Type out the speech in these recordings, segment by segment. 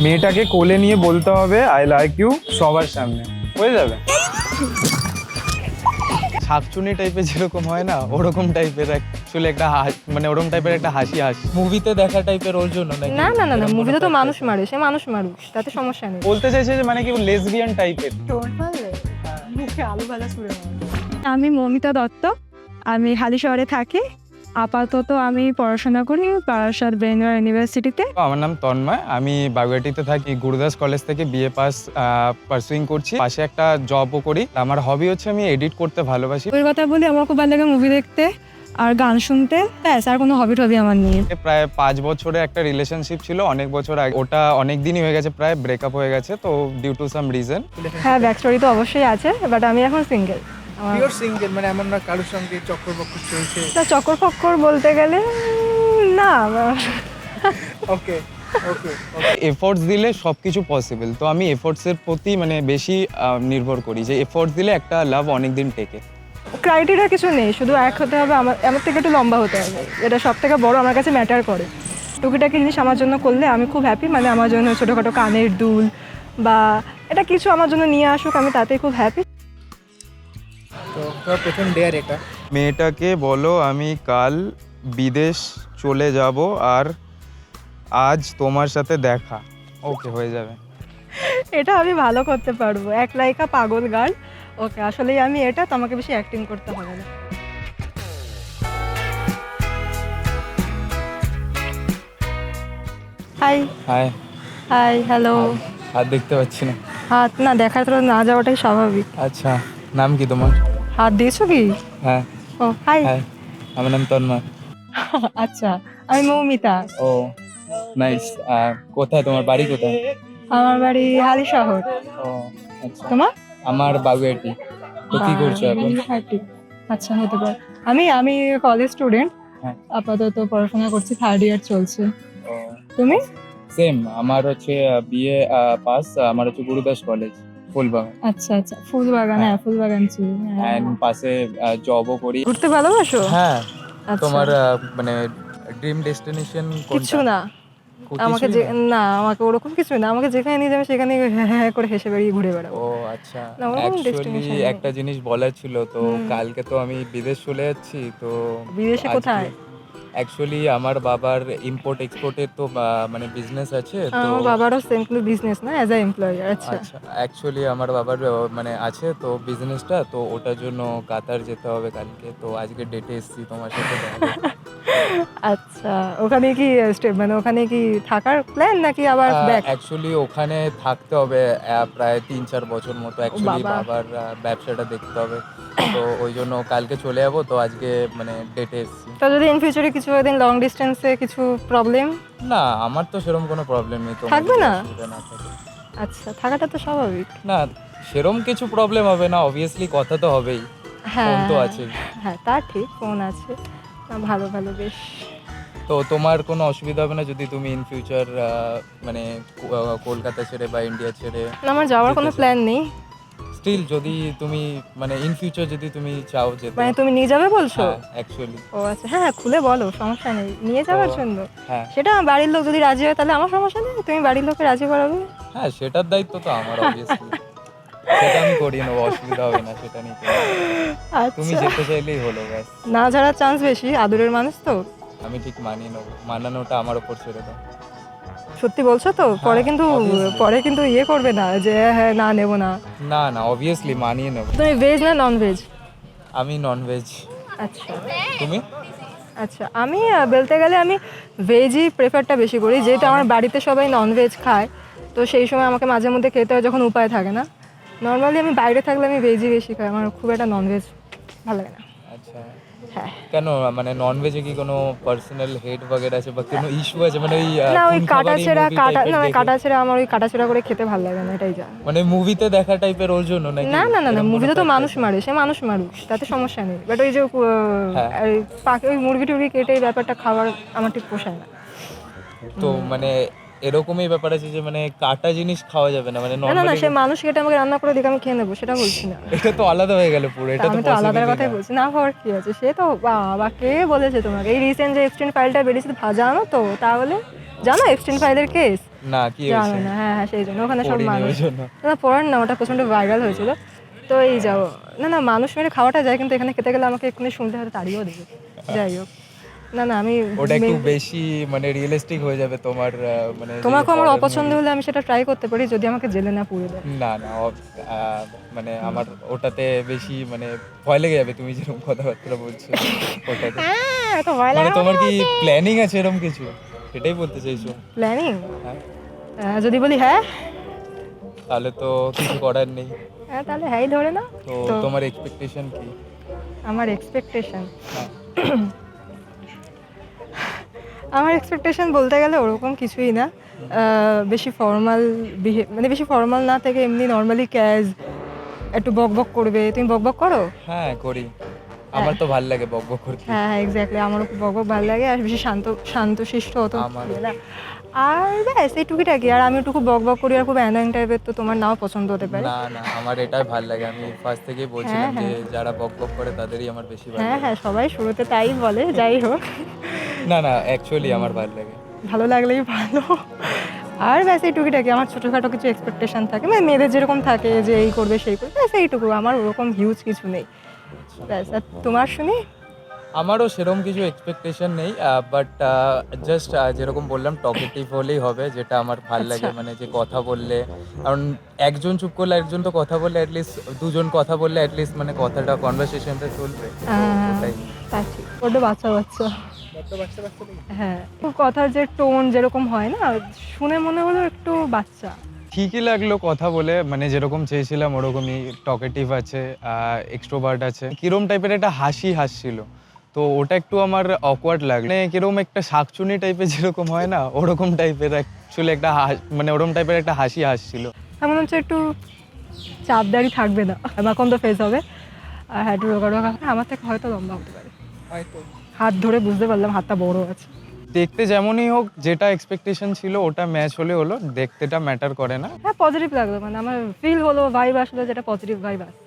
মেয়েটাকে কোলে নিয়ে বলতে হবে আই লাইক ইউ সবার সামনে, হয়ে যাবে। শাকচুনি টাইপের যেরকম হয় না, ওরকম টাইপের অ্যাকচুয়ালি একটা মানে ওরকম টাইপের একটা হাসি মুভিতে দেখা টাইপের ওর জন্য নাকি? না না না না, মুভিতে তো মানুষ মারে, সে মানুষ মারুক, তাতে সমস্যা নেই। বলতে চাইছে যে মানে কি লেসবিয়ান টাইপের। টোন মারলে মুখে আলু ভাজা ছুঁড়ে মারবে। আমি মমিতা দত্ত, আমি হালিশহরে থাকি। আপাতত আমি পড়াশোনা করি বারাসাত ব্রেনওয়্যার ইউনিভার্সিটিতে। আমার নাম তন্ময়, আমি বাগুয়াটিতে থাকি। গুরুদাস কলেজ থেকে বিএ পাস পারসুইং করছি, পাশে একটা জবও করি। আমার হবি হচ্ছে আমি এডিট করতে ভালোবাসি। ওই কথা বলি, আমার খুব ভালো লাগে মুভি দেখতে আর গান শুনতে, ব্যাস, আর কোনো হবি টবি আমার নেই। প্রায় 5 বছরের একটা রিলেশনশিপ ছিল অনেক বছর আগে, ওটা অনেক দিনই হয়ে গেছে, প্রায় ব্রেকআপ হয়ে গেছে, তো ডিউ টু সাম রিজন। হ্যাঁ, ব্যাক স্টোরি তো অবশ্যই আছে, বাট আমি এখন সিঙ্গেল। পিওর সিঙ্গেল, মানে এমন না কারোর সঙ্গে চক্কর-বক্কর চলছে? তা চক্কর ফক্কর বলতে গেলে না। ওকে ওকে। এফোর্টস দিলে সবকিছু পসিবল, তো আমি এফোর্টসের প্রতি মানে বেশি নির্ভর করি, যে এফোর্টস দিলে একটা লাভ অনেকদিন টেকে। ক্রাইটেরিয়া কিছু নেই, শুধু এক হতে হবে, আমার থেকে একটু লম্বা হতে হবে, এটা সব থেকে বড় আমার কাছে ম্যাটার করে। টুকিটাকি জিনিস আমার জন্য করলে আমি খুব হ্যাপি, মানে আমার জন্য ছোটোখাটো কানের দুল বা এটা কিছু আমার জন্য নিয়ে আসুক, আমি তাতেই খুব হ্যাপি। তো তোমার প্রথম ডেয়ার এটা? মেয়েটাকে বলো আমি কাল বিদেশ চলে যাব আর আজ তোমার সাথে দেখা, ওকে হয়ে যাবে। এটা আমি ভালো করতে পারবো, এক লাইকা পাগল গার্ল। ওকে, আসলেই আমি এটা, তো আমাকে বেশি অ্যাক্টিং করতে হবে না। High high. Hi hello. হাত দেখতে পাচ্ছি না। হাত না দেখার তো না যাওয়াটাই স্বাভাবিক। আচ্ছা, নাম কি তোমার? হাত দিয়েছো কি? হ্যাঁ। ও হাই। হাই, আমার নাম তন্ময়। আচ্ছা, আমি মৌমিতা। ও নাইস। কোথায় তোমার বাড়ি কোথায়? আমার বাড়ি হালিশহর। ও আচ্ছা, তোমার? আমার বাগুয়াটি। তো কি করছো এখন? বাগুইআটি। আচ্ছা, হতে পারে। আমি আমি কলেজ স্টুডেন্ট, হ্যাঁ। আপাতত পড়াশোনা করছি, 3rd ইয়ার চলছে। তুমি? সেম, আমার হচ্ছে বিএ পাস, আমার হচ্ছে গুরুদাস কলেজ ফুলবাগান, আচ্ছা আচ্ছা, ফুলবাগান। হ্যাঁ, ফুলবাগান চিনি। হ্যাঁ। এন্ড পাশে জবও করি। ঘুরতে ভালোবাসো? হ্যাঁ। আচ্ছা। তোমার মানে ড্রিম ডেস্টিনেশন কিছু না, আমাকে যে না, আমাকে ওরকম কিছু না, আমাকে যেখানে নিয়ে যাবে সেখানে হ্যাঁ হ্যাঁ করে হেসে বেরিয়ে ঘুরে বেড়াবো। ও আচ্ছা, না, ওরকম অ্যাকচুয়ালি destination নেই। একটা জিনিস বলার ছিল, তো কালকে তো আমি বিদেশ চলে যাচ্ছি, তো বিদেশে কোথায়? অ্যাকচুয়ালি আমার বাবার ইম্পোর্ট এক্সপোর্টের তো মানে বিজনেস আছে, তো আমার বাবারও সেম, কিন্তু বিজনেস না, অ্যাজ আ এমপ্লয়ার। আচ্ছা আচ্ছা, অ্যাকচুয়ালি আমার বাবার মানে আছে তো বিজনেসটা, তো ওটার জন্য কাতার যেতে হবে কালকে, তো আজকে ডেটে এসেছি তোমার সাথে দেখা করতে। আচ্ছা, ওখানে কি মানে ওখানে কি থাকার প্ল্যান নাকি আবার ব্যাক? অ্যাকচুয়ালি ওখানে থাকতে হবে প্রায় 3-4 বছর মতো। অ্যাকচুয়ালি বাবা। বাবার ব্যবসাটা দেখতে হবে, তো ওই জন্য কালকে চলে যাবো, তো আজকে মানে ডেটে এসেছি। তো যদি ইন ফিউচারে কিছু দিন লং ডিস্টেন্সে কিছু প্রবলেম? না, আমার তো সেরকম কোনো প্রবলেম নেই, তোমার থাকবে যদি না? অসুবিধা না থাকে। আচ্ছা, থাকাটা তো স্বাভাবিক। না, সেরম কিছু প্রবলেম হবে না, অবভিয়াসলি কথা তো হবেই, হ্যাঁ ফোন তো আছেই। হ্যাঁ, তা ঠিক, ফোন আছে। না, ভালো ভালো, বেশ। তো তোমার কোনো অসুবিধা হবে না যদি তুমি ইন ফিউচার মানে কলকাতা ছেড়ে বা ইন্ডিয়া ছেড়ে? না, আমার যাওয়ার কোনো প্ল্যান নেই। স্টিল যদি তুমি মানে ইন ফিউচার যদি তুমি চাও যেতে? মানে তুমি নিয়ে যাবে বলছো? হ্যাঁ, অ্যাকচুয়ালি। ও আচ্ছা, হ্যাঁ হ্যাঁ, খুলে বলো, সমস্যা নেই, নিয়ে যাওয়ার তো- জন্য। হ্যাঁ সেটা আমার বাড়ির লোক যদি রাজি হয় তাহলে আমার সমস্যা নেই, তুমি বাড়ির লোককে রাজি করাবে। হ্যাঁ, সেটার দায়িত্ব তো আমার, অবভিয়াসলি সেটা আমি করিয়ে নেবো, অসুবিধা হবে না, সেটা নিয়ে তুমি আচ্ছা, যেতে চাইলেই হলো, ব্যাস। না ছাড়ার চান্স বেশি, আদরের মানুষ তো। আমি ঠিক মানিয়ে নেবো, মানানোটা আমার ওপর ছেড়ে দাও। সত্যি বলছো তো? পরে কিন্তু obviously. পরে কিন্তু ইয়ে করবে না যে হ্যাঁ না নেবো না। না না, অবভিয়াসলি মানিয়ে নেবো। তুমি ভেজ না নন ভেজ? আমি নন ভেজ। আচ্ছা তুমি? আচ্ছা, আমি বলতে গেলে আমি ভেজই প্রেফারটা বেশি করি, যেহেতু আমার বাড়িতে সবাই নন ভেজ খায়, তো সেই সময় আমাকে মাঝে মধ্যে খেতে হয় যখন উপায় থাকে না। নর্মালি আমি বাইরে থাকলে আমি ভেজই বেশি খাই, আমার খুব একটা নন ভেজ ভালো লাগে না। আচ্ছা, হ্যাঁ। কেন মানে নন ভেজে কি কোনো পার্সোনাল হেট বগেরা আছে বা কোনো ইস্যু আছে, মানে ওই না, ওই খুন কাটা খাবারি ছেঁড়া movie কাটা type এর না, দেখে? কাটা ছেঁড়া আমার ওই কাটা ছেঁড়া করে খেতে ভালো লাগে না, এটাই যা। মানে মুভিতে দেখা টাইপের ওর জন্য নাকি? না না না না, এরকম কোনো মুভিতে তো fact মানুষ আছে? মারে, সে মানুষ মারুক, তাতে সমস্যা নেই, বাট ওই যে হ্যাঁ। ওই মুরগি টুরগি কেটে এই ব্যাপারটা খাওয়ার আমার ঠিক পোষায় না। তো মানে এরকমই ব্যাপার আছে যে মানে কাটা জিনিস খাওয়া যাবে না, মানে না না না, নরমালি? সে মানুষ কেটে আমাকে রান্না করে দেখে আমি খেয়ে নেবো, সেটা বলছি না। এটা তো আলাদা হয়ে গেল পুরো, এটা তো আমি তো আলাদা possible-ই কথাই না। বলছি, না হওয়ার কি আছে, সে তো বাবা, কে বলেছে তোমাকে? এই রিসেন্ট যে এক্সটেন্ড ফাইলটা বেরিয়েছে, ভাজা আনো তো, তাহলে জানো এপস্টিন ফাইলের কেস? না, কি জানো হয়েছে? না? হ্যাঁ হ্যাঁ, সেই জন্য ওখানে সব পড়িনি মানুষ, ওই জন্য। না পড়ার না, ওটা প্রচণ্ড ভাইরাল হয়েছিল। তো এই যাও, না না মানুষ মেরে খাওয়াটা যায়, কিন্তু এখানে খেতে গেলে আমাকে এক্ষুনি শুনতে হয়তো তাড়িয়েও দেবে। যাই হোক, না না আমি ওটা একটু main- বেশি মানে রিয়েলিস্টিক হয়ে যাবে তোমার মানে যে তোমাকে আমার horror অপছন্দ movie। হলে আমি সেটা ট্রাই করতে পারি, যদি আমাকে জেলে না পুড়ে দেয়। না না মানে আমার ওটাতে বেশি মানে ভয় লেগে যাবে তুমি যেরকম কথাবার্তা বলছো ওটাতে। হ্যাঁ, তো ভয় মানে লাগে। তোমার কি প্ল্যানিং আছে এরকম কিছু, এটাই বলতে চাইছো? প্ল্যানিং হ্যাঁ, যদি বলি হ্যাঁ, তাহলে তো কিছু করার নেই। হ্যাঁ তাহলে হ্যাঁই ধরে না। তো তো তোমার এক্সপেকটেশন কি? আমার এক্সপেকটেশন, হ্যাঁ, আমার এক্সপেকটেশন বলতে গেলে ওরকম কিছুই না। বেশি ফর্মাল মানে বেশি ফর্মাল না থেকে এমনি নর্মালি ক্যাজ, একটু বক বক করবে। তুমি বক বক করো? হ্যাঁ করি, আমার তো ভাল লাগে বক বক করতে। হ্যাঁ হ্যাঁ এক্স্যাক্টলি, আমারও খুব বক বক ভালো লাগে, আর বেশি শান্তশিষ্ট হতো আমারও। না। আর ব্যাস এই টুকিটাকি। আর আমি একটু খুব বক বক করি আর খুব অ্যানোয়িং টাইপের, তো তোমার নাও পছন্দ হতে পারে। না না, আমার এটাই ভাল লাগে। আমি ফার্স্ট থেকেই বলছিলাম যে হ্যাঁ। যারা বক বক করে তাদেরই আমার বেশি ভালো হ্যাঁ লাগে। হ্যাঁ, সবাই শুরুতে তাই বলে, যাই হোক না না, অ্যাকচুয়ালি আমার ভালো লাগে। ভালো লাগলেই ভালো। আর ব্যাস এই টুকিটাকি, আমার ছোটোখাটো কিছু এক্সপেকটেশন থাকে, মানে মেয়েদের যেরকম থাকে যে এই করবে সেই করবে, ব্যাস এইটুকু। আমার ওরকম হিউজ কিছু নেই। ব্যাস। আর তোমার শুনি? আমারও সেরকম কিছু এক্সপেকটেশন নেই, বাট জাস্ট যেরকম বললাম টকেটিভ হলেই হবে, যেটা আমার ভাল লাগে। আচ্ছা। মানে যে কথা বললে, কারণ একজন চুপ করলে একজন তো কথা বললে, অ্যাটলিস্ট দুজন কথা বললে অ্যাটলিস্ট মানে কথাটা কনভারসেশনটা চলবে। ওটাই। তা ঠিক, বড্ড বাচ্চা বাচ্চা। বড্ড বাচ্চা বাচ্চা নেই? হ্যাঁ, কথার যে টোন যেরকম হয় না, শুনে মনে হলো একটু বাচ্চা। ঠিকই লাগলো কথা বলে, মানে যেরকম চেয়েছিলাম ওরকমই টকেটিভ আছে, এক্সট্রোভার্ট আছে। কিরম টাইপের একটা হাসি হাসছিল, তো ওটা একটু আমার অকওয়ার্ড লাগলো। মানে কিরম একটা শাকচুনি টাইপের যেরকম হয় না, ওরকম টাইপের অ্যাকচুয়ালি একটা মানে ওরকম টাইপের একটা হাসি হাসছিল। এমন হচ্ছে একটু চাপদারি থাকবে না, এখন তো ফেস হবে। আর হ্যাঁ, একটু রোগা রোগা, আমার থেকে হয়তো লম্বা হতে পারে। হয়তো। হাত ধরে বুঝতে পারলাম হাতটা বড় আছে। দেখতে যেমনই হোক, যেটা এক্সপেকটেশন ছিল ওটা ম্যাচ হলে হলো, দেখতেটা ম্যাটার করে না। হ্যাঁ পজিটিভ লাগলো, মানে আমার ফিল হলো, ভাইব আসলো, যেটা পজিটিভ ভাইব আসছে।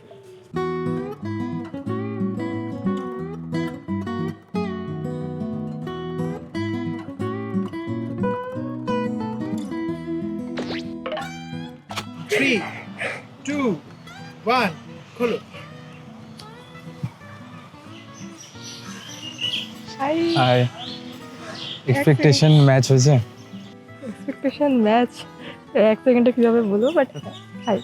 থ্রি, টু, ওয়ান, খোলো। হাই, এক্সপেকটেশন ম্যাচ হয়েছে? এক্সপেকটেশন ম্যাচ এক সেকেন্ডে কীভাবে বলবো, বাট হাই।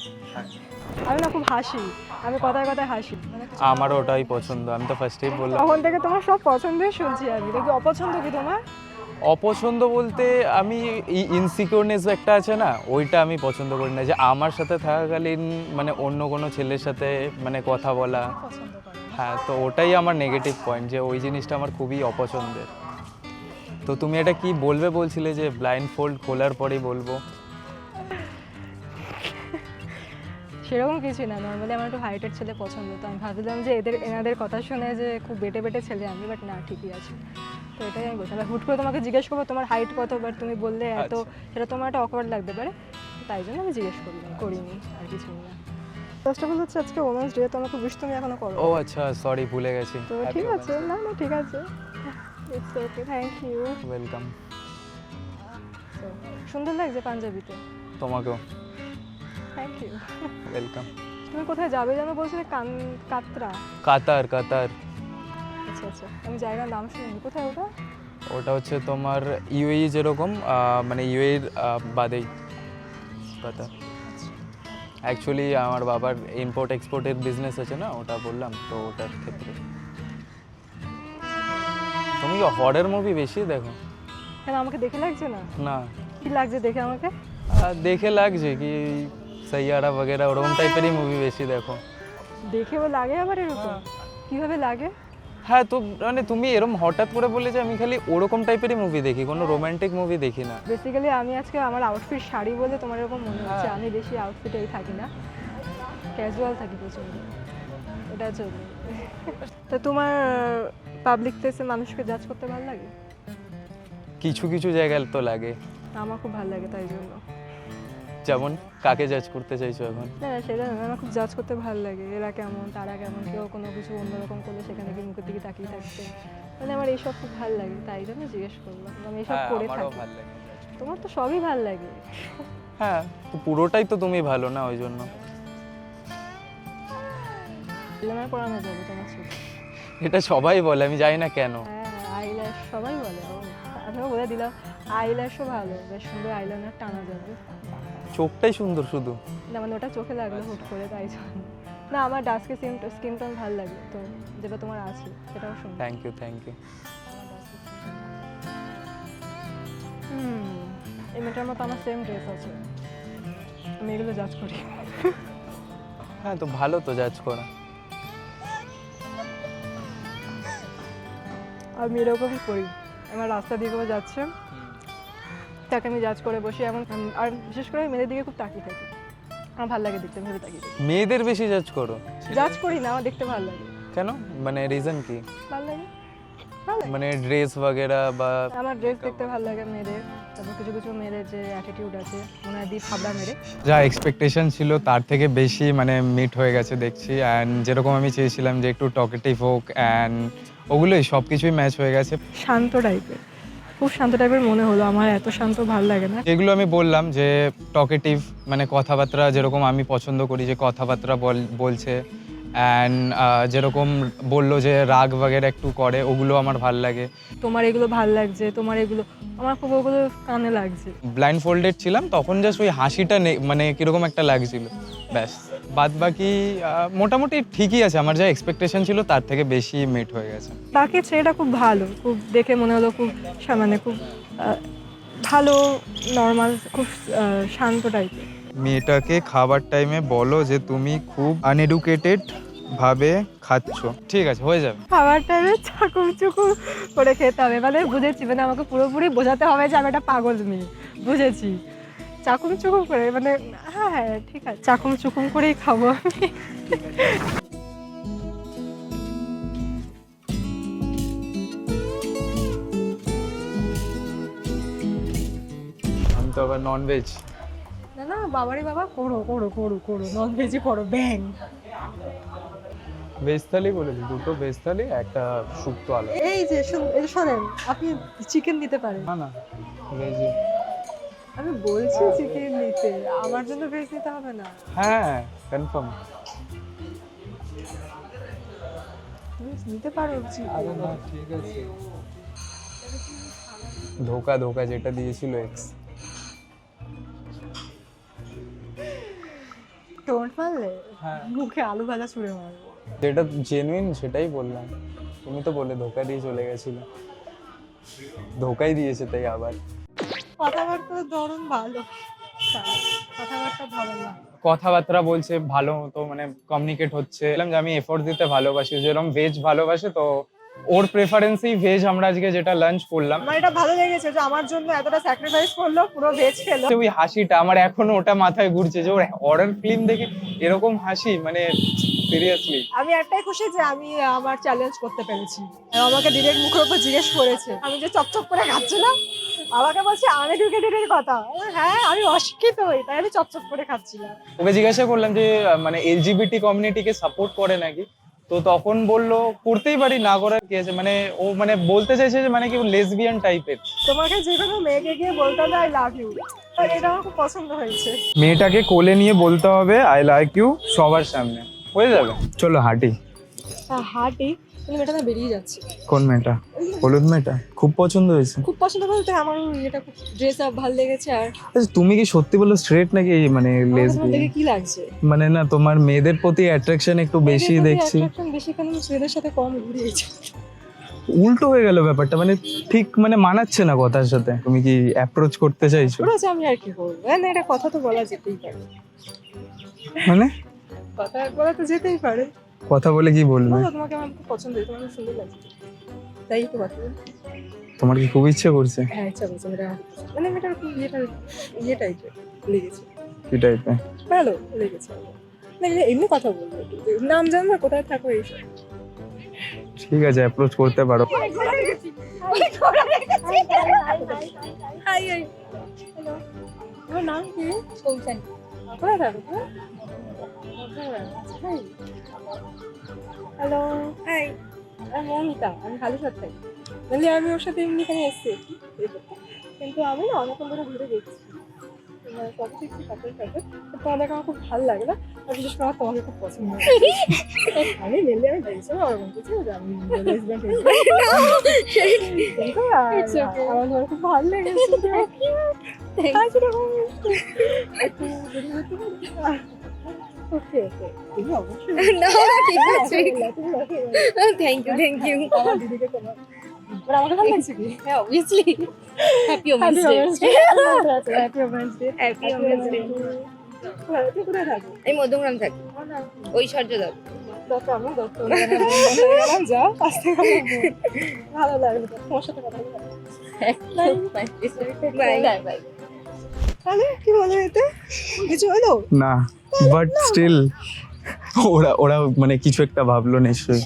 আমি না খুব হাসি, আমি কথায় কথায় হাসি, মানে কিছু আমারও ওটাই পছন্দ, আমি তো ফার্স্টেই বললাম। তখন থেকে তোমার সব পছন্দই শুনছি আমি, দেখি অপছন্দ কি তোমার? অপছন্দ বলতে আমি ইনসিকিউরনেস একটা আছে না, ওইটা আমি পছন্দ করি না, যে আমার সাথে থাকাকালীন মানে অন্য কোনো ছেলের সাথে মানে কথা বলা। পছন্দ করো? হ্যাঁ, তো ওটাই আমার নেগেটিভ পয়েন্ট, যে ওই জিনিসটা আমার খুবই অপছন্দের। তো তুমি এটা কি বলবে বলছিলে যে ব্লাইন্ড ফোল্ড খোলার পরেই বলবো? সেরকম কিছুই না, নর্মালি আমার একটু হাইটের ছেলে পছন্দ। তো আমি ভাবছিলাম যে এনাদের কথা শুনে যে খুব বেটে বেটে ছেলে আমি, বাট না, ঠিকই আছে। তো এটাই আমি বলছিলাম, হুট করে তোমাকে জিজ্ঞেস করবো তোমার হাইট কত, বাট তুমি বললে এত, সেটা তোমার একটা অকওয়ার্ড লাগতে পারে, তাই জন্য আমি জিজ্ঞেস করিনি, আর কিছুই না। ফার্স্ট অফ অল হচ্ছে আজকে ওমেন্স ডে, তো আমাকে উইশ তুমি এখনো করো। ও আচ্ছা, সরি ভুলে গেছি। তো ঠিক আছে, না না ঠিক আছে, it's okay, thank you. Welcome. সুন্দর লাগছে পাঞ্জাবিতে। তোমাকেও থ্যাংক ইউ। ওয়েলকাম। তুমি কোথায় যাবে যেন বলছিলে? কাতরা? কাতার, কাতার। আচ্ছা আচ্ছা, আমি জায়গার নাম শুনিনি, কোথায় ওটা? ওটা হচ্ছে তোমার ইউএই যেরকম, মানে ইউএইর বাদেই কাতার। অ্যাকচুয়ালি আমার বাবার ইম্পোর্ট এক্সপোর্টের বিজনেস আছে না, ওটা বললাম তো, ওটার ক্ষেত্রে। তুমি কি হরর মুভি বেশি দেখো? কেন, আমাকে দেখে লাগছে না? না, কি লাগছে দেখে আমাকে? দেখে লাগছে কি সাইয়ারা বগেরা ওরকম টাইপেরই মুভি বেশি দেখো। দেখেও লাগে আবার এরকম? কিভাবে লাগে? হ্যাঁ, তো মানে তুমি এরকম হঠাৎ করে বললে যে আমি খালি ওরকম টাইপেরই মুভি দেখি, কোনো রোমান্টিক মুভি দেখি না। বেসিক্যালি আমি আজকে আমার আউটফিট শাড়ি বলে তোমার এরকম মনে হচ্ছে। আমি বেশি আউটফিটেই থাকি না, ক্যাজুয়াল থাকি প্রচণ্ড, এটা চলবে। তো তোমার পাবলিক প্লেসে মানুষকে জাজ করতে ভালো লাগে? কিছু কিছু জায়গায় তো লাগে। আমার খুব ভালো লাগে, তাই জন্য। যেমন কাকে জাজ করতে চাইছো এখন? না না, সেটা না, আমার খুব জাজ করতে ভালো লাগে, এরা কেমন তারা কেমন, কেউ কোনো কিছু অন্যরকম করলে সেখানে গিয়ে মুখের দিকে তাকিয়ে থাকতে, মানে আমার এইসব খুব ভালো লাগে, তাই জন্য জিজ্ঞেস করলাম। আমি এইসব করে আমারও থাকি। ভালো লাগে judge তোমার তো সবই ভাল লাগে। হ্যাঁ, তো পুরোটাই তো তুমি ভালো না, ওই জন্য। আইলাইনার পরানো যাবে তোমার চোখে। এটা সবাই বলে, আমি জানি না কেন। হ্যাঁ আইল্যাশ সবাই বলে, আমিও বলে দিলাম আইল্যাশও ভালো, বেশ সুন্দর আইলাইনার টানা যাবে। চোখটাই সুন্দর শুধু। না মানে ওটা চোখে লাগলো হুট করে, তাই জন্য। না আমার ডাস্কে স্কিন টোন ভালো লাগে, তো যেটা তোমার আছে সেটাও সুন্দর। Thank you, thank you. এই মেয়েটার মতো আমার সেম ড্রেস আছে, আমি এগুলো জাজ করি। হ্যাঁ, তো ভালো তো জাজ করা। আমি এরকমই করি, আমার রাস্তা দিয়ে কেউ যাচ্ছে তাকে আমি জাজ করে বসি, এমন। আর বিশেষ করে আমি মেয়েদের দিকে খুব তাকিয়ে থাকি, আমার ভালো লাগে দেখতে, ভেবে তাকিয়ে থাকি। মেয়েদের বেশি জাজ করো? জাজ করি না, আমার দেখতে ভালো লাগে। কেন, মানে রিজন কি? ভালো লাগে, ভালো লাগে। মানে ড্রেস वगैरह বা? আমার ড্রেস দেখতে ভালো লাগে মেয়েদের, তারপর কিছু কিছু মেয়েদের যে অ্যাটিটিউড আছে মনে হয় থাবড়া মেরে। যা এক্সপেকটেশন ছিল তার থেকে বেশি মানে মিট হয়ে গেছে দেখছি। অ্যান্ড যেরকম আমি চেয়েছিলাম যে একটু টকেটিভ হোক, অ্যান্ড ওগুলোই সব কিছুই ম্যাচ হয়ে গেছে। শান্ত টাইপের, খুব শান্ত টাইপের মনে হলো আমার, এত শান্ত ভালো লাগে না। যেগুলো আমি বললাম যে টকেটিভ, মানে কথাবার্তা যেরকম আমি পছন্দ করি, যে কথাবার্তা বলছে, অ্যান্ড যেরকম বললো যে রাগ वगैरह একটু করে, ওগুলো আমার ভাল লাগে। তোমার এগুলো ভাল লাগছে, তোমার এগুলো আমার খুব ওগুলো কানে লাগছে। ব্লাইন্ড ফোল্ডেড ছিলাম তখন, জাস্ট ওই হাসিটা মানে কিরকম একটা লাগছিল, ব্যাস। বাদ বাকি মোটামুটি ঠিকই আছে, আমার যা এক্সপেকটেশন ছিল তার থেকে বেশি মিট হয়ে গেছে। বাকি ছেলেটা খুব ভালো, খুব দেখে মনে হলো খুব মানে খুব ভালো, নর্মাল, খুব শান্ত টাইপের। মেয়েটাকে খাবার টাইমে বলো যে তুমি খুব আনএডুকেটেড ভাবে খাচ্ছ। ঠিক আছে, হয়ে যাবে। খাবার টাইমে চাকুম চুকুম করে খেতে হবে, মানে বুঝেছি, মানে আমাকে পুরোপুরি বোঝাতে হবে যে আমি একটা পাগল মেয়ে, বুঝেছি। চাকুম চুকুম করে, মানে হ্যাঁ হ্যাঁ ঠিক আছে, চাকুম চুকুম করেই খাবো আমি। আমি তো আবার ননভেজ। না না বাবারে বাবা, করো করো করো করো, নন ভেজই করো, ব্যাং। ভেজ থালি বলেছি, দুটো ভেজ থালি, একটা শুক্তো আলু। এই যে শোনেন, আপনি চিকেন নিতে পারেন। না না, ভেজই। আমি বলছি চিকেন নিতে, আমার জন্য ভেজ নিতে হবে না। হ্যাঁ, কনফার্ম। ভেজ নিতে পারো চিকেন। ঠিক আছে। ধোকা ধোকা যেটা দিয়েছিল এক্স। টোন্ট মারলে হ্যাঁ, মুখে আলু ভাজা ছুঁড়ে মারবো। যেটা জেনুইন সেটাই বললাম। তুমি তো বলে ধোকা দিয়ে চলে গেছিলে, ধোকাই দিয়েছে তাই আবার। কথাবার্তার ধরন ভালো, কথাবার্তা ভালো না। কথাবার্তা বলছে ভালো মতো, মানে কমিউনিকেট হচ্ছে। বললাম যে আমি এফোর্ট দিতে ভালোবাসি, যেরকম ভেজ ভালোবাসে, তো ওর প্রেফারেন্সেই ভেজ আমরা আজকে যেটা লাঞ্চ করলাম। আমার এটা ভালো লেগেছে যে আমার জন্য এতটা স্যাক্রিফাইস করলো, পুরো ভেজ খেলো। ওই হাসিটা আমার এখনো ওটা মাথায় ঘুরছে, যে ওর হরর ফিল্ম দেখে এরকম হাসি, মানে সিরিয়াসলি। আমি একটাই খুশি যে আমি আমার চ্যালেঞ্জ করতে পেরেছি। আমাকে ডিরেক্ট মুখের উপর জিজ্ঞেস করেছে, আমি যে চপচপ করে খাচ্ছিলাম, আমাকে বলছে আনএডুকেটেডের কথা। হ্যাঁ আমি অশিক্ষিত হই, তাই আমি চপচপ করে খাচ্ছিলাম। ওকে জিজ্ঞাসা করলাম যে মানে এলজিবিটি কমিউনিটিকে সাপোর্ট করে নাকি, তো তখন বললো করতেই পারি, না করার কি আছে। মানে ও মানে বলতে চাইছে যে মানে কি লেসবিয়ান টাইপের। তোমাকে যে কোনো মেয়েকে গিয়ে বলতে হবে আই লাভ ইউ, এটা আমার খুব পছন্দ হয়েছে। মেয়েটাকে কোলে নিয়ে বলতে হবে আই লাইক ইউ সবার সামনে, হয়ে যাবে। চলো হাঁটি। হাঁটি, কিন্তু মেয়েটা না বেরিয়ে যাচ্ছে। কোন মেয়েটা? হলুদ মেয়েটা খুব পছন্দ হয়েছে। খুব পছন্দ বলতে আমার এটা খুব ড্রেস আপ ভালো লেগেছে। আর আচ্ছা, তুমি কি সত্যি বলো স্ট্রেট নাকি মানে আমার তোমার লেসবিয়ান? দেখে কি লাগছে? মানে না, তোমার মেয়েদের প্রতি অ্যাট্রাকশন একটু বেশি দেখছি। attraction বেশি, কেন আমি ছেলেদের সাথে কম ঘুরিয়েছি। উল্টো হয়ে গেল ব্যাপারটা, মানে ঠিক মানে মানাচ্ছে না কথার সাথে। তুমি কি অ্যাপ্রোচ করতে চাইছো? ওরা আছে, আমি আর কি করবো? না এটা কথা তো বলা যেতেই পারে, মানে কথা বলা তো যেতেই পারে। কথা বলে কি বলবে? বলো তোমাকে আমার খুব পছন্দ হয়েছে, তোমার খুব সুন্দর লাগছে, তাই তো কথা বলি। তোমার কি খুব ইচ্ছে করছে? হ্যাঁ ইচ্ছা করছে, এটা মানে মেয়েটার খুব ইয়ে টাইপের লেগেছে, কি টাইপের? ভালো লেগেছে। না এমনি কথা বলবো, নাম জানবো, কোথায় থাকো এইসব। ঠিক আছে, অ্যাপ্রোচ করতে পারো। হাই হাই, হ্যালো, তোমার নাম কি? সৌচান। কোথায় থাকো তুমি? হ্যালো, হাই, আমি মমিতা, আমি হালিশহর থাকি। বলি আমি ওর সাথে এমনি এখানে এসেছি। কিন্তু আমি না অনেকক্ষণ ধরে ঘুরে দেখছি, মানে সবই দেখছি কাপড় তোমাদের আমার খুব ভালো লাগে না, আর বিশেষ করে আমার তোমাকে খুব পছন্দ হয়। আমি মেনলি আমি বলছি না ওরকম কিছু যে আমি lesbian কিন্তু আমার তোমার খুব ভালো লেগেছে। ওকে ওকে তুমি অবশ্যই না ঠিক আছে থ্যাংক ইউ আমার দিদিকে তোমার আমাকে ভালো লাগছে কি? হ্যাঁ obviously happy women's day happy women's day. Happy women's day তুই কোথায় থাকো? আমি মধ্যমগ্রাম থাকি ঐশ্বর্য দাও দত্ত আমি দত্ত গেলাম যা কাছ থেকে ভালো লাগলো তোমার সাথে কথা বলে। বাই বাই তাহলে কি বলে এতে কিছু হলো? না, বাট স্টিল ওরা ওরা মানে কিছু একটা ভাবলো নিশ্চয়ই।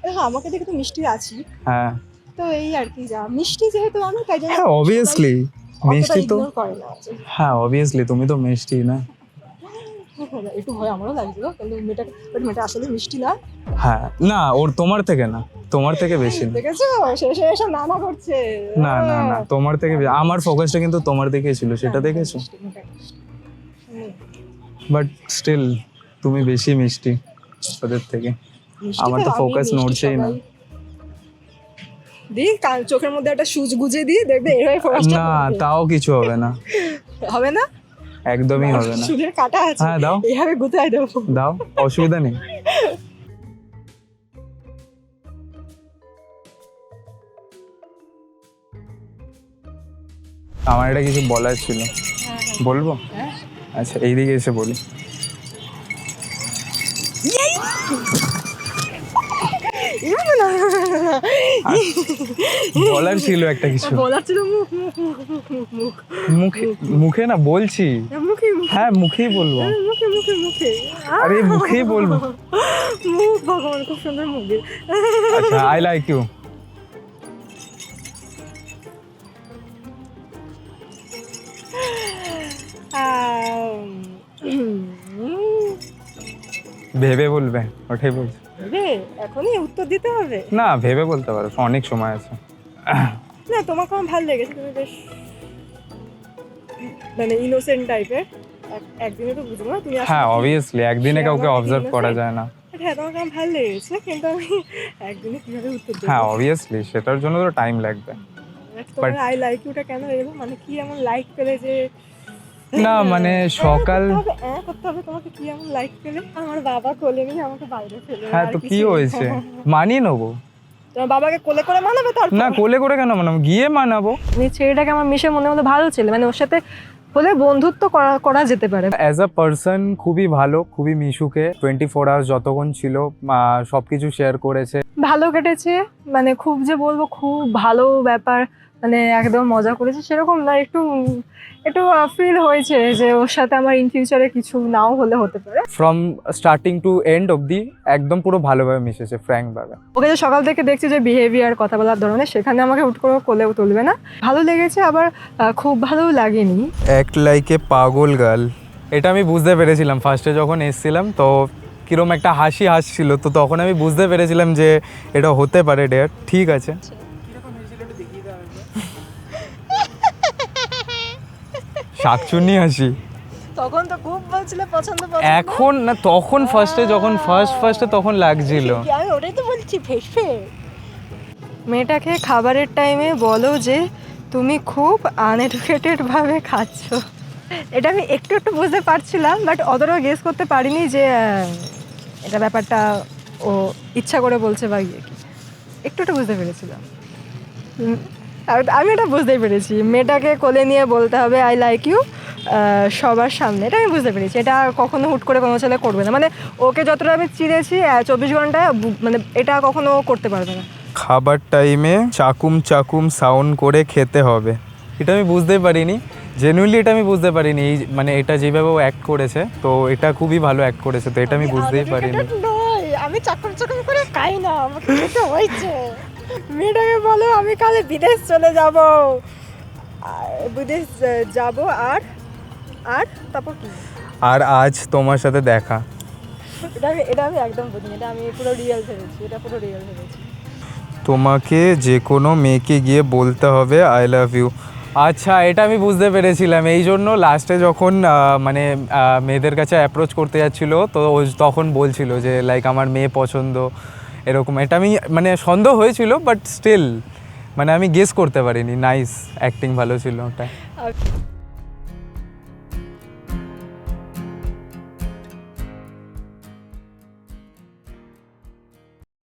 দেখো আমাকে দেখে তো মিষ্টি আছি, হ্যাঁ তো এই আর কি, যা মিষ্টি যেহেতু আমি তাই জন্য হ্যাঁ অবভিয়াসলি মিষ্টি তো, ইগনোর করে না। হ্যাঁ অবভিয়াসলি তুমি তো মিষ্টি না। একটু ভয় আমারও লাগছিল, কিন্তু মেয়েটা আসলে মিষ্টি না। হ্যাঁ না, ওর তোমার থেকে না, তোমার থেকে বেশি না। দেখেছো শেষে এসে নানা করছে। না না না, তোমার থেকে আমার ফোকাসটা কিন্তু তোমার দিকেই ছিল, সেটা দেখেছো। বাট স্টিল তুমি বেশি মিষ্টি ওদের থেকে। আমার তো ফোকাস নড়ছেই না। দি চোখের মধ্যে একটা সুচ গুজে দিই, দেখবে এভাবে ফোকাসটা না তাও কিছু হবে না, হবে না, একদমই হবে না। সুদের কাটা আছে, হ্যাঁ দাও এইভাবে গুতাই দেবো। দাও, অসুবিধা নেই। আমার এটা কিছু বলার ছিল, বলবো? আচ্ছা এইদিকে এসে বলি। বলার ছিল একটা কিছু, বলার ছিল মুখ মুখ মুখ মুখ মুখ মুখে মুখে না বলছি, মুখে মুখ হ্যাঁ মুখেই বলবো। মুখে মুখে মুখে আরে মুখেই বলবো। মুখ ভগবান খুব সুন্দর মুখ। আচ্ছা আই লাইক ইউ। ভেবে বলবে, ওটাই বলছি। রে এখনই উত্তর দিতে হবে না ভেবে বলতে পারো, অনেক সময় আছে। না, তোমাকে আমার ভালো লেগেছে, তুমি বেশ মানে ইনোসেন্ট টাইপের। একদিনে তো বুঝবো না তুমি আসলে হ্যাঁ কি। অবভিয়াসলি একদিনে সে কাউকে আমাকে অবজার্ভ করা innocent। যায় না। হ্যাঁ তোমাকে আমার ভালো লেগেছে, কিন্তু আমি একদিনে কিভাবে উত্তর দেবো? হ্যাঁ অবভিয়াসলি সেটার জন্য তো টাইম লাগবে। তোমার আই লাইক ইউটা কেন এলো, মানে কি এমন লাইক পেলে যে না মানে সকাল, করতে হবে তোমাকে, কি এমন লাইক পেলে? আমার বাবা কোলে নিয়ে আমাকে বাইরে ফেলে। হ্যাঁ তো কি হয়েছে, মানিয়ে নেবো। তোমার বাবাকে কোলে করে মানাবে তার? না কোলে করে কেন মানাবো, গিয়ে মানাবো। ছেলেটাকে আমার মিশে মনে মধ্যে ভালো ছিল, মানে ওর সাথে হলে বন্ধুত্ব করা যেতে পারে। অ্যাজ আ পার্সন খুবই ভালো, খুবই মিশুকে 24 আওয়ার্স যতক্ষণ ছিল সবকিছু শেয়ার করেছে। ভালো কেটেছে, মানে খুব যে বলবো খুব ভালো ব্যাপার, মানে একদম মজা করেছে সেরকম না, একটু একটু ফিল হয়েছে যে ওর সাথে আমার ইন ফিউচারে কিছু নাও হলে হতে পারে। ফ্রম স্টার্টিং টু এন্ড অবধি একদম পুরো ভালোভাবে মিশেছে, ফ্র্যাঙ্ক ভাবে। ওকে যে সকাল থেকে দেখছি যে বিহেভিয়ার কথা বলার ধরনের, সেখানে আমাকে হুট করে কোলেও তুলবে না, ভালো লেগেছে, আবার খুব ভালোও লাগেনি। অ্যাক্ট লাইক এ পাগল গার্ল, এটা আমি বুঝতে পেরেছিলাম ফার্স্টে যখন এসেছিলাম, তো কিরম একটা হাসি হাসছিল, তো তখন আমি বুঝতে পেরেছিলাম যে এটা হতে পারে ডেয়ার। ঠিক আছে শাকচুন্নি হাসি তখন তো খুব বলছিলে পছন্দ, এখন না, তখন ফার্স্টে যখন ফার্স্টে তখন লাগছিল। আমি ওটাই তো বলছি ফেসে। মেয়েটাকে খাবারের টাইমে বলো যে তুমি খুব আনএডুকেটেড ভাবে খাচ্ছ, এটা আমি একটু একটু বুঝতে পারছিলাম, বাট অতটাও গেস করতে পারিনি যে এটা ব্যাপারটা ও ইচ্ছা করে বলছে বা ইয়ে কি, একটু একটু বুঝতে পেরেছিলাম। আর আমি এটা বুঝতেই পেরেছি, মেয়েটাকে কোলে নিয়ে বলতে হবে আই লাইক ইউ সবার সামনে, এটা আমি বুঝতে পেরেছি। এটা কখনো হুট করে কোনো ছেলে করবে না, মানে ওকে যতটা আমি চিনেছি 24 ঘন্টায়, মানে এটা কখনো করতে পারবে না। খাবার টাইমে চাকুম সাউন্ড করে খেতে হবে, এটা আমি বুঝতেই পারিনি, জেনুইনলি এটা আমি বুঝতে পারিনি। এই মানে এটা যেভাবে ও অ্যাক্ট করেছে, তো এটা খুবই ভালো অ্যাক্ট করেছে, তো এটা আমি বুঝতেই পারিনি। আমি চাকুম করে খাই না, আমাকে খেতে হয়েছে। মেয়েটাকে বলো আমি কালে বিদেশ চলে যাব, বিদেশ যাব, আর আর তারপর কি? আর আজ তোমার সাথে দেখা। এটা আমি একদম বুঝিনি, এটা আমি পুরো রিয়েল ভেবেছি, এটা পুরো রিয়েল ভেবেছি। তোমাকে যে কোনো মেয়েকে গিয়ে বলতে হবে আই লাভ ইউ। আচ্ছা, এটা আমি বুঝতে পেরেছিলাম, এই জন্য লাস্টে যখন মানে মেয়েদের কাছে অ্যাপ্রোচ করতে যাচ্ছিল তো ও তখন বলছিল যে লাইক আমার মেয়ে পছন্দ এরকম। এটা আমি মানে সন্দেহ হয়েছিল, বাট স্টিল মানে আমি গেস করতে পারিনি। নাইস অ্যাক্টিং ভালো ছিল ওটা।